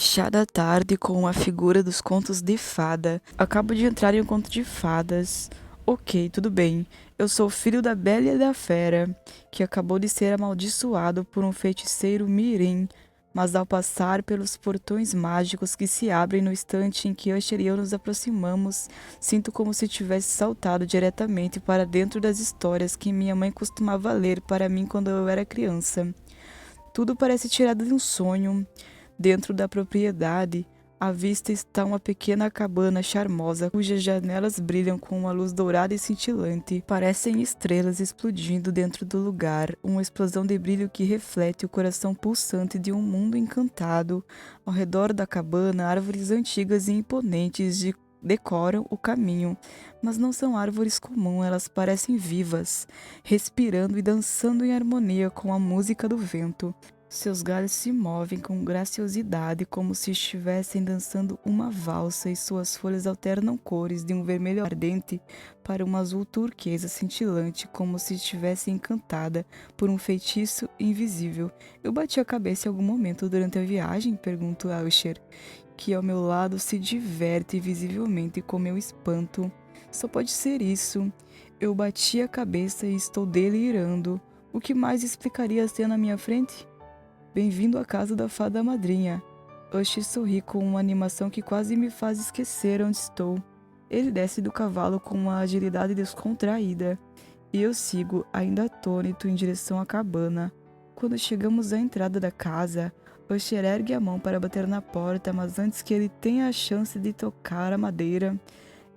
Chá da tarde com a figura dos contos de fada. Acabo de entrar em um conto de fadas. Ok, tudo bem. Eu sou o filho da Bela e da Fera, que acabou de ser amaldiçoado por um feiticeiro mirim. Mas ao passar pelos portões mágicos que se abrem no instante em que Usher e eu nos aproximamos, sinto como se tivesse saltado diretamente para dentro das histórias que minha mãe costumava ler para mim quando eu era criança. Tudo parece tirado de um sonho. Dentro da propriedade, à vista está uma pequena cabana charmosa, cujas janelas brilham com uma luz dourada e cintilante. Parecem estrelas explodindo dentro do lugar, uma explosão de brilho que reflete o coração pulsante de um mundo encantado. Ao redor da cabana, árvores antigas e imponentes decoram o caminho, mas não são árvores comuns, elas parecem vivas, respirando e dançando em harmonia com a música do vento. Seus galhos se movem com graciosidade, como se estivessem dançando uma valsa, e suas folhas alternam cores de um vermelho ardente para um azul turquesa cintilante, como se estivesse encantada por um feitiço invisível. Eu bati a cabeça em algum momento durante a viagem? Pergunto a Usher, que ao meu lado se diverte visivelmente com meu espanto. Só pode ser isso. Eu bati a cabeça e estou delirando. O que mais explicaria a cena à minha frente? Bem-vindo à casa da fada madrinha. Oxi sorri com uma animação que quase me faz esquecer onde estou. Ele desce do cavalo com uma agilidade descontraída, e eu sigo, ainda atônito, em direção à cabana. Quando chegamos à entrada da casa, Usher ergue a mão para bater na porta, mas antes que ele tenha a chance de tocar a madeira,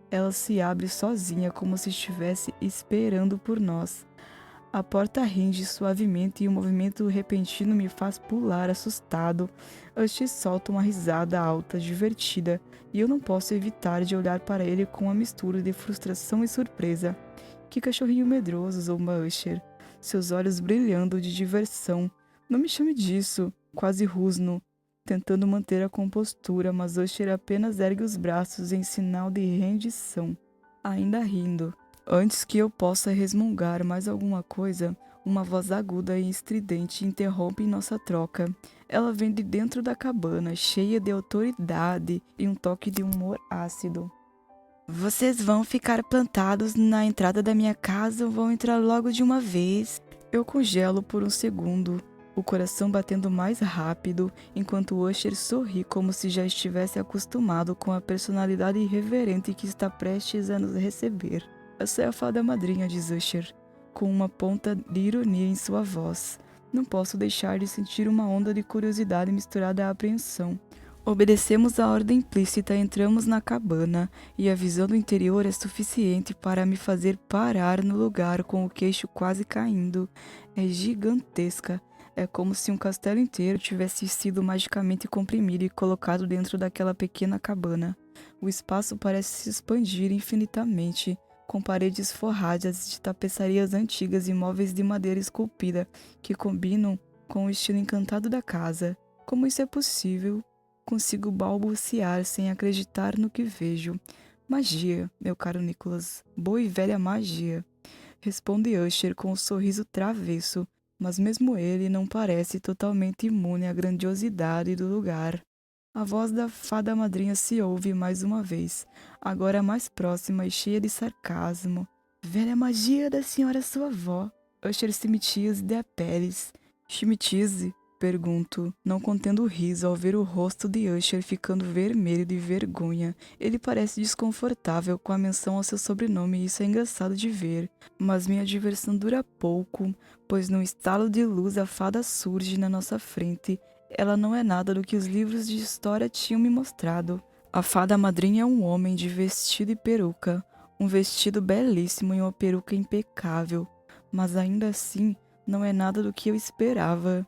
ela se abre sozinha, como se estivesse esperando por nós. A porta range suavemente e um movimento repentino me faz pular assustado. Usher solta uma risada alta, divertida, e eu não posso evitar de olhar para ele com uma mistura de frustração e surpresa. Que cachorrinho medroso, zomba Usher, seus olhos brilhando de diversão. Não me chame disso, quase rusno, tentando manter a compostura, mas Usher apenas ergue os braços em sinal de rendição, ainda rindo. Antes que eu possa resmungar mais alguma coisa, uma voz aguda e estridente interrompe nossa troca. Ela vem de dentro da cabana, cheia de autoridade e um toque de humor ácido. Vocês vão ficar plantados na entrada da minha casa ou vão entrar logo de uma vez? Eu congelo por um segundo, o coração batendo mais rápido, enquanto Usher sorri como se já estivesse acostumado com a personalidade irreverente que está prestes a nos receber. Essa é a fada madrinha, diz Usher, com uma ponta de ironia em sua voz. Não posso deixar de sentir uma onda de curiosidade misturada à apreensão. Obedecemos a ordem implícita, entramos na cabana, e a visão do interior é suficiente para me fazer parar no lugar com o queixo quase caindo. É gigantesca. É como se um castelo inteiro tivesse sido magicamente comprimido e colocado dentro daquela pequena cabana. O espaço parece se expandir infinitamente, com paredes forradas de tapeçarias antigas e móveis de madeira esculpida que combinam com o estilo encantado da casa. Como isso é possível? Consigo balbuciar sem acreditar no que vejo. Magia, meu caro Nicholas. Boa e velha magia. Responde Usher com um sorriso travesso, mas mesmo ele não parece totalmente imune à grandiosidade do lugar. A voz da fada madrinha se ouve mais uma vez, agora mais próxima e cheia de sarcasmo. Velha magia da senhora sua avó. Usher Simitize de Apeles. Chimitize? Pergunto, não contendo o riso ao ver o rosto de Usher ficando vermelho de vergonha. Ele parece desconfortável com a menção ao seu sobrenome e isso é engraçado de ver. Mas minha diversão dura pouco, pois num estalo de luz a fada surge na nossa frente. Ela não é nada do que os livros de história tinham me mostrado. A fada madrinha é um homem de vestido e peruca, um vestido belíssimo e uma peruca impecável, mas ainda assim não é nada do que eu esperava.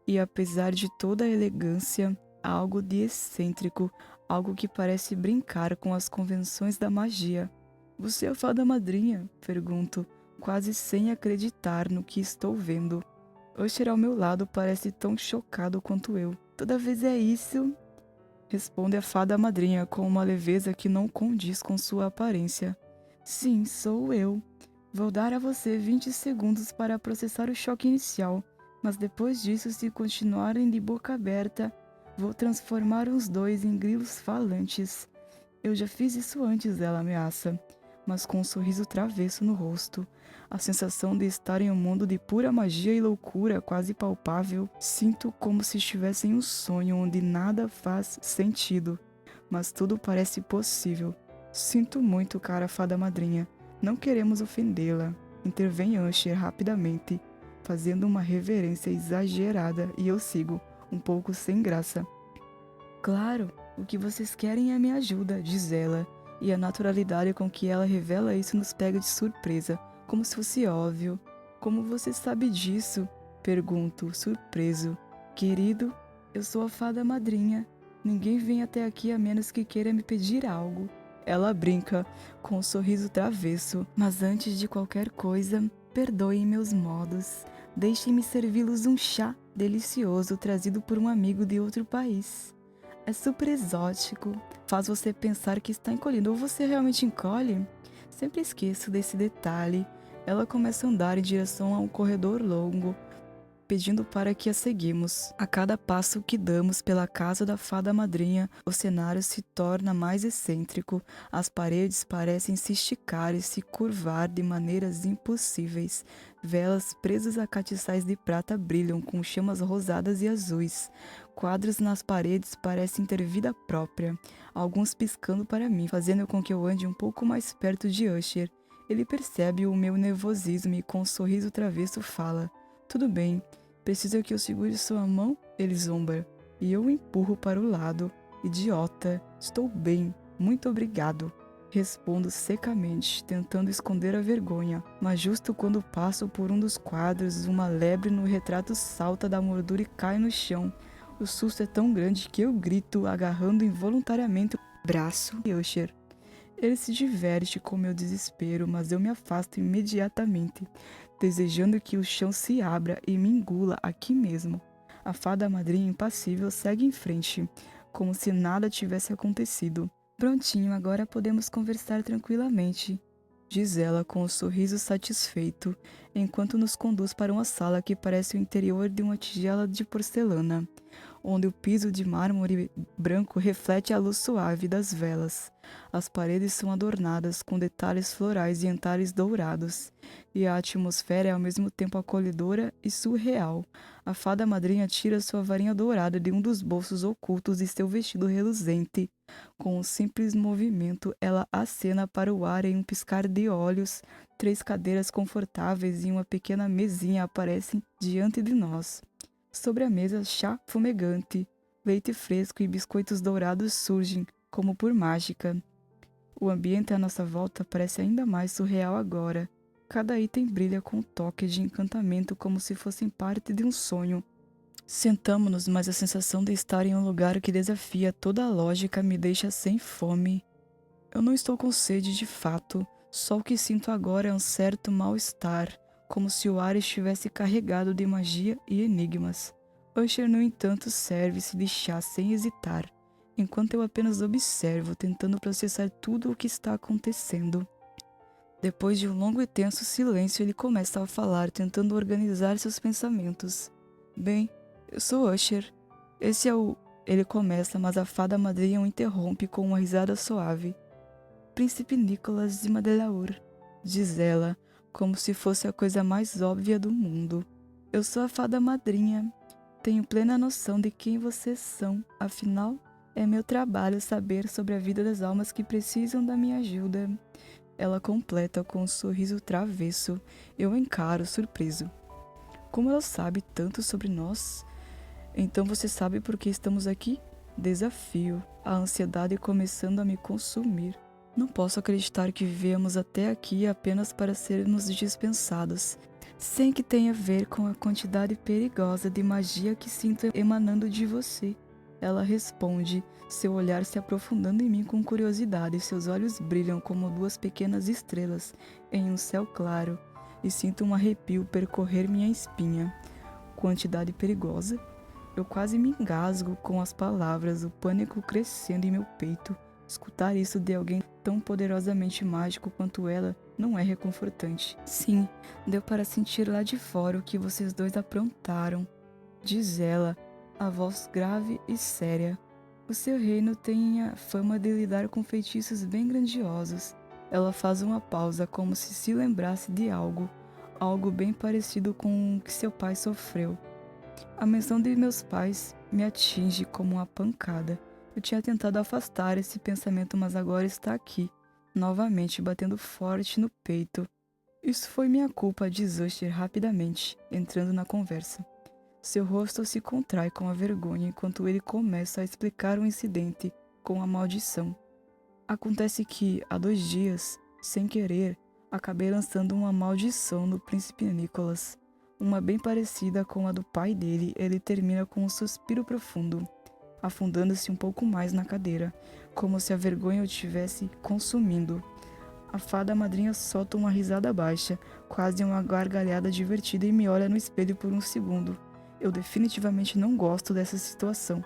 E apesar de toda a elegância, há algo de excêntrico, algo que parece brincar com as convenções da magia. Você é a fada madrinha? Pergunto, quase sem acreditar no que estou vendo. Usher ao meu lado parece tão chocado quanto eu. Toda vez é isso? Responde a fada madrinha com uma leveza que não condiz com sua aparência. Sim, sou eu. Vou dar a você 20 segundos para processar o choque inicial, mas depois disso, se continuarem de boca aberta, Vou transformar os dois em grilos falantes. Eu já fiz isso antes, ela ameaça, mas com um sorriso travesso no rosto. A sensação de estar em um mundo de pura magia e loucura quase palpável. Sinto como se estivesse em um sonho onde nada faz sentido, mas tudo parece possível. Sinto muito, cara fada madrinha. Não queremos ofendê-la. Intervém Usher rapidamente, fazendo uma reverência exagerada, e eu sigo, um pouco sem graça. Claro, o que vocês querem é minha ajuda, diz ela, e a naturalidade com que ela revela isso nos pega de surpresa, como se fosse óbvio. Como você sabe disso? Pergunto, surpreso. Querido, eu sou a fada madrinha. Ninguém vem até aqui a menos que queira me pedir algo. Ela brinca, com um sorriso travesso, mas antes de qualquer coisa, perdoem meus modos. Deixem-me servi-los um chá delicioso trazido por um amigo de outro país. É super exótico, faz você pensar que está encolhido. Ou você realmente encolhe? Sempre esqueço desse detalhe. Ela começa a andar em direção a um corredor longo, pedindo para que a seguimos. A cada passo que damos pela casa da fada madrinha, o cenário se torna mais excêntrico. As paredes parecem se esticar e se curvar de maneiras impossíveis. Velas presas a castiçais de prata brilham com chamas rosadas e azuis. Quadros nas paredes parecem ter vida própria, alguns piscando para mim, fazendo com que eu ande um pouco mais perto de Usher. Ele percebe o meu nervosismo e com um sorriso travesso fala: tudo bem, precisa que eu segure sua mão? Ele zomba. E eu o empurro para o lado. Idiota, estou bem, muito obrigado. Respondo secamente, tentando esconder a vergonha, mas justo quando passo por um dos quadros, uma lebre no retrato salta da moldura e cai no chão. O susto é tão grande que eu grito, agarrando involuntariamente o braço de Usher. Ele se diverte com meu desespero, mas eu me afasto imediatamente, desejando que o chão se abra e me engula aqui mesmo. A fada madrinha impassível segue em frente, como se nada tivesse acontecido. Prontinho, agora podemos conversar tranquilamente, diz ela com um sorriso satisfeito, enquanto nos conduz para uma sala que parece o interior de uma tigela de porcelana, onde o piso de mármore branco reflete a luz suave das velas. As paredes são adornadas com detalhes florais e entalhes dourados, e a atmosfera é ao mesmo tempo acolhedora e surreal. A fada madrinha tira sua varinha dourada de um dos bolsos ocultos de seu vestido reluzente. Com um simples movimento, ela acena para o ar em um piscar de olhos. 3 cadeiras confortáveis e uma pequena mesinha aparecem diante de nós. Sobre a mesa, chá fumegante, leite fresco e biscoitos dourados surgem, como por mágica. O ambiente à nossa volta parece ainda mais surreal agora. Cada item brilha com um toque de encantamento, como se fossem parte de um sonho. Sentamo-nos, mas a sensação de estar em um lugar que desafia toda a lógica me deixa sem fome. Eu não estou com sede de fato, só o que sinto agora é um certo mal-estar, como se o ar estivesse carregado de magia e enigmas. Usher, no entanto, serve-se de chá sem hesitar, enquanto eu apenas observo, tentando processar tudo o que está acontecendo. Depois de um longo e tenso silêncio, ele começa a falar, tentando organizar seus pensamentos. Bem, eu sou Usher. Esse é o... Ele começa, mas a fada madrinha o interrompe com uma risada suave. Príncipe Nicholas de Madelaur, diz ela, como se fosse a coisa mais óbvia do mundo. Eu sou a fada madrinha. Tenho plena noção de quem vocês são, afinal, é meu trabalho saber sobre a vida das almas que precisam da minha ajuda. Ela completa com um sorriso travesso. Eu encaro, surpreso. Como ela sabe tanto sobre nós? Então você sabe por que estamos aqui? Desafio, a ansiedade começando a me consumir. Não posso acreditar que viemos até aqui apenas para sermos dispensados, sem que tenha a ver com a quantidade perigosa de magia que sinto emanando de você. Ela responde, seu olhar se aprofundando em mim com curiosidade. Seus olhos brilham como 2 pequenas estrelas em um céu claro, e sinto um arrepio percorrer minha espinha. Quantidade perigosa? Eu quase me engasgo com as palavras, o pânico crescendo em meu peito. Escutar isso de alguém tão poderosamente mágico quanto ela não é reconfortante. Sim, deu para sentir lá de fora o que vocês dois aprontaram, diz ela, a voz grave e séria. O seu reino tem a fama de lidar com feitiços bem grandiosos. Ela faz uma pausa, como se lembrasse de algo, algo bem parecido com o que seu pai sofreu. A menção de meus pais me atinge como uma pancada. Eu tinha tentado afastar esse pensamento, mas agora está aqui, novamente batendo forte no peito. Isso foi minha culpa, diz Usher rapidamente, entrando na conversa. Seu rosto se contrai com a vergonha enquanto ele começa a explicar o incidente com a maldição. Acontece que, há 2 dias, sem querer, acabei lançando uma maldição no príncipe Nicholas. Uma bem parecida com a do pai dele. Ele termina com um suspiro profundo, afundando-se um pouco mais na cadeira, como se a vergonha o tivesse consumindo. A fada madrinha solta uma risada baixa, quase uma gargalhada divertida, e me olha no espelho por um segundo. Eu definitivamente não gosto dessa situação.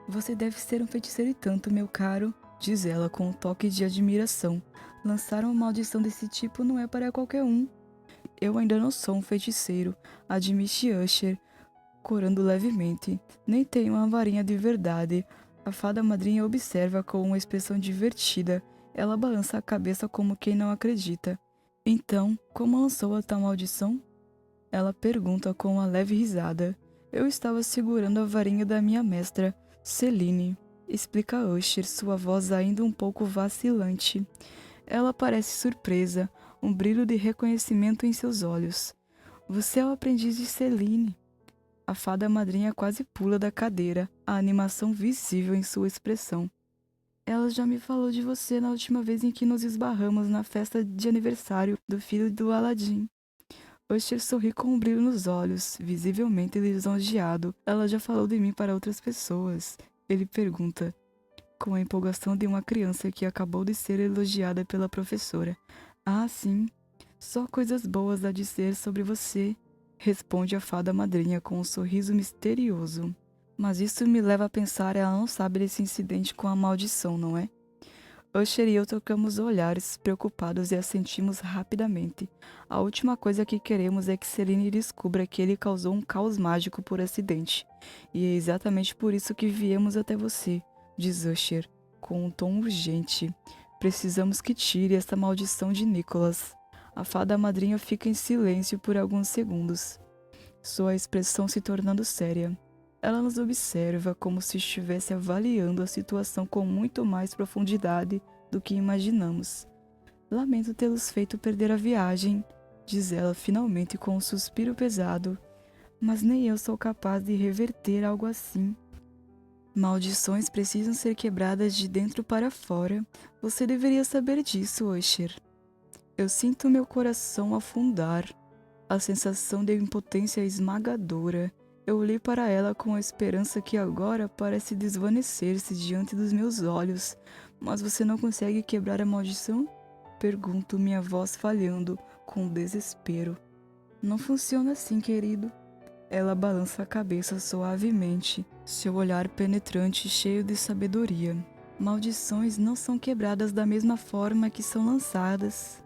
Você deve ser um feiticeiro e tanto, meu caro, diz ela com um toque de admiração. Lançar uma maldição desse tipo não é para qualquer um. Eu ainda não sou um feiticeiro, admite Usher, corando levemente. Nem tenho uma varinha de verdade. A fada madrinha observa com uma expressão divertida. Ela balança a cabeça como quem não acredita. Então, como lançou a tal maldição? Ela pergunta com uma leve risada. Eu estava segurando a varinha da minha mestra, Celine, explica Usher, sua voz ainda um pouco vacilante. Ela parece surpresa, um brilho de reconhecimento em seus olhos. Você é o aprendiz de Celine. A fada madrinha quase pula da cadeira, a animação visível em sua expressão. Ela já me falou de você na última vez em que nos esbarramos na festa de aniversário do filho do Aladim. Usher sorri com um brilho nos olhos, visivelmente lisonjeado. Ela já falou de mim para outras pessoas. Ele pergunta, com a empolgação de uma criança que acabou de ser elogiada pela professora. Ah, sim. Só coisas boas a dizer sobre você, responde a fada madrinha com um sorriso misterioso. Mas isso me leva a pensar, ela não sabe desse incidente com a maldição, não é? Usher e eu trocamos olhares preocupados e assentimos rapidamente. A última coisa que queremos é que Celine descubra que ele causou um caos mágico por acidente. E é exatamente por isso que viemos até você, diz Usher, com um tom urgente. Precisamos que tire esta maldição de Nicholas. A fada madrinha fica em silêncio por alguns segundos, sua expressão se tornando séria. Ela nos observa como se estivesse avaliando a situação com muito mais profundidade do que imaginamos. Lamento tê-los feito perder a viagem, diz ela finalmente com um suspiro pesado, mas nem eu sou capaz de reverter algo assim. Maldições precisam ser quebradas de dentro para fora. Você deveria saber disso, Usher. Eu sinto meu coração afundar. A sensação de impotência esmagadora. Eu olhei para ela com a esperança que agora parece desvanecer-se diante dos meus olhos. Mas você não consegue quebrar a maldição? Pergunto, minha voz falhando, com desespero. Não funciona assim, querido. Ela balança a cabeça suavemente, seu olhar penetrante cheio de sabedoria. Maldições não são quebradas da mesma forma que são lançadas.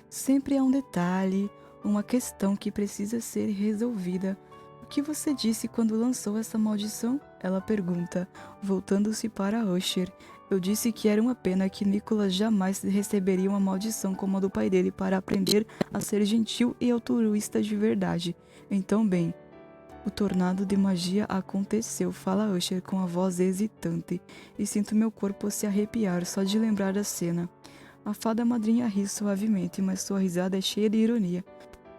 Sempre há um detalhe, uma questão que precisa ser resolvida. O que você disse quando lançou essa maldição? Ela pergunta, voltando-se para Usher. Eu disse que era uma pena que Nicholas jamais receberia uma maldição como a do pai dele para aprender a ser gentil e altruísta de verdade. Então, bem, o tornado de magia aconteceu, fala Usher com a voz hesitante, e sinto meu corpo se arrepiar só de lembrar da cena. A fada madrinha ri suavemente, mas sua risada é cheia de ironia.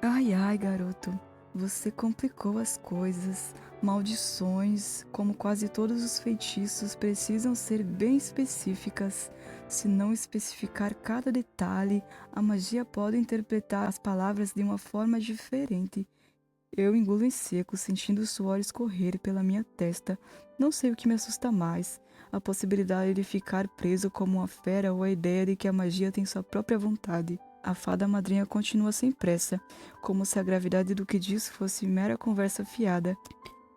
Ai, ai, garoto, você complicou as coisas. Maldições, como quase todos os feitiços, precisam ser bem específicas. Se não especificar cada detalhe, a magia pode interpretar as palavras de uma forma diferente. Eu engulo em seco, sentindo o suor escorrer pela minha testa. Não sei o que me assusta mais, a possibilidade de ficar preso como uma fera ou a ideia de que a magia tem sua própria vontade. A fada madrinha continua sem pressa, como se a gravidade do que diz fosse mera conversa fiada.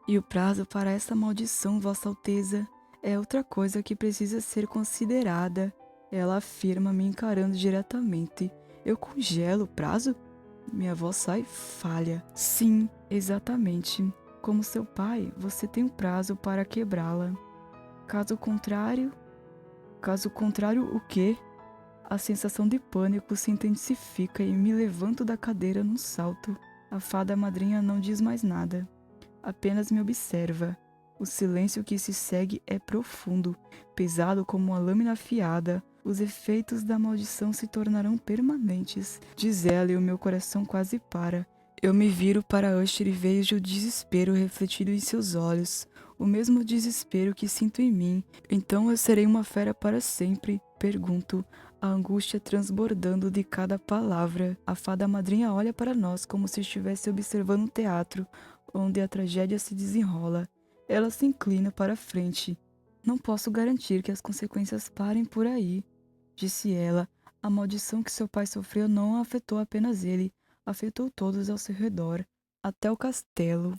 E o prazo para essa maldição, Vossa Alteza, é outra coisa que precisa ser considerada. Ela afirma, me encarando diretamente. Eu congelo o prazo? Minha voz sai falha. Sim, exatamente. Como seu pai, você tem um prazo para quebrá-la. Caso contrário... Caso contrário, o quê? A sensação de pânico se intensifica e me levanto da cadeira num salto. A fada madrinha não diz mais nada. Apenas me observa. O silêncio que se segue é profundo, pesado como uma lâmina afiada. Os efeitos da maldição se tornarão permanentes, diz ela, e o meu coração quase para. Eu me viro para Usher e vejo o desespero refletido em seus olhos, o mesmo desespero que sinto em mim. Então eu serei uma fera para sempre? Pergunto, a angústia transbordando de cada palavra. A fada madrinha olha para nós como se estivesse observando um teatro, onde a tragédia se desenrola. Ela se inclina para a frente. Não posso garantir que as consequências parem por aí, disse ela. A maldição que seu pai sofreu não afetou apenas ele, afetou todos ao seu redor, até o castelo.